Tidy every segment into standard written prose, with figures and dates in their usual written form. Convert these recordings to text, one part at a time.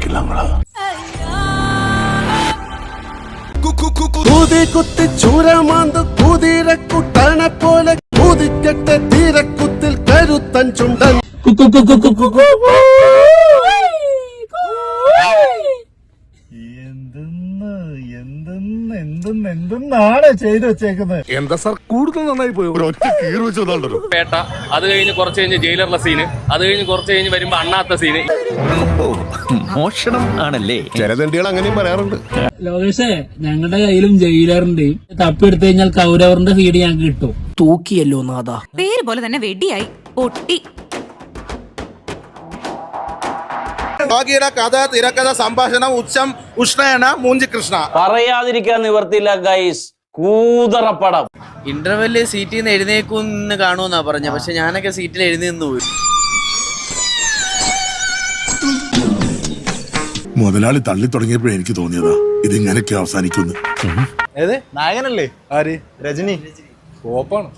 சமாளிக்கலாங்களா? കൂതി കുത്തി ചൂരമാന്ത് കുതിരക്കുട്ടനെ പോലെ കുതിക്കട്ട തീരക്കുത്തിൽ കരുത്തൻ ചുണ്ടൻ. എന്തെന്നാണ് ചെയ്തു വെച്ചേക്കുന്നത്? എന്താ സാർ കൂടുതൽ നന്നായി പോയി? ഒറ്റ കീറി വെച്ചതാണല്ലോ പേട്ട, അത് കഴിഞ്ഞ് കുറച്ച് കഴിഞ്ഞ് ജയിലറിലെ സീന്, അത് കഴിഞ്ഞ് കുറച്ച് കഴിഞ്ഞ് വരുമ്പോ അണ്ണാത്ത സീന്. മോഷണം ആണല്ലേ? ജനതണ്ടികൾ അങ്ങനെയും പറയാറുണ്ട്. ലോകേഷേ, ഞങ്ങളുടെ കയ്യിലും ജയിലറിന്റെ തപ്പിയെടുത്തു കഴിഞ്ഞാൽ കൗരവറിന്റെ ഫീഡ് ഞങ്ങൾക്ക് കിട്ടും. തൂക്കിയല്ലോ നാഥാ. പേര് പോലെ തന്നെ വെടിയായി പൊട്ടി. കഥ, തിരക്കഥ, സംഭാഷണം, ഉച്ചം, ഉഷ്ണയന, മൂഞ്ചി കൃഷ്ണ. പറയാതിരിക്കാൻ നിവർത്തില്ല ഗൈസ്. കൂതറപ്പടം. ഇന്റർവെല്ല് സീറ്റിൽ നിന്ന് എഴുന്നേക്കുന്ന് കാണുമെന്നാ പറഞ്ഞ, പക്ഷെ ഞാനൊക്കെ സീറ്റിൽ എഴുന്നേന്ന് പോയി. മുതലാളി തള്ളി തുടങ്ങിയപ്പോഴേ എനിക്ക് തോന്നിയതാ ഇതിങ്ങനെയൊക്കെ അവസാനിക്കുന്നു. ഏത് നായകനല്ലേ? ആര്? രജനി. ഓപ്പാണ്.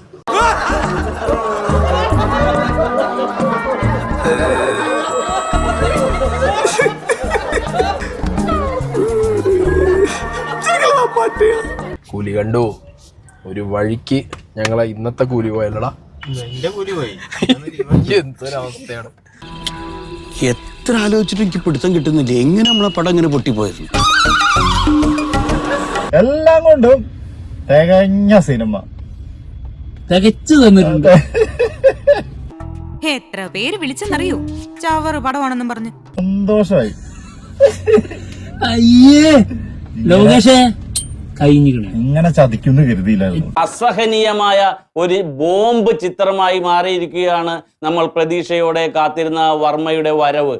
കൂലി കണ്ടു. ഒരു വഴിക്ക് ഞങ്ങളെ ഇന്നത്തെ കൂലി പോയല്ലടാ. എന്റെ കൂലി പോയി. എന്തൊരവസ്ഥയാണ്. എത്ര ആലോചിച്ചിട്ട് എനിക്ക് പിടുത്തം കിട്ടുന്നില്ല. എങ്ങനെ നമ്മളെ പടം ഇങ്ങനെ പൊട്ടിപ്പോയത്? എല്ലാം കൊണ്ടും തികഞ്ഞ സിനിമ. തികച്ചു തന്നിട്ടുണ്ട്. എത്ര പേര് വിളിച്ചെന്നറിയോ? ചവറ് പടമാണെന്നും പറഞ്ഞു. സന്തോഷമായി. അയ്യേ ലോകേഷേ, കഴിഞ്ഞിക്കണേ. ഇങ്ങനെ ചതിക്കുന്നു കരുതിയില്ലായിരുന്നു. അസഹനീയമായ ഒരു ബോംബ് ചിത്രമായി മാറിയിരിക്കുകയാണ് നമ്മൾ പ്രതീക്ഷയോടെ കാത്തിരുന്ന വർമ്മയുടെ വരവ്.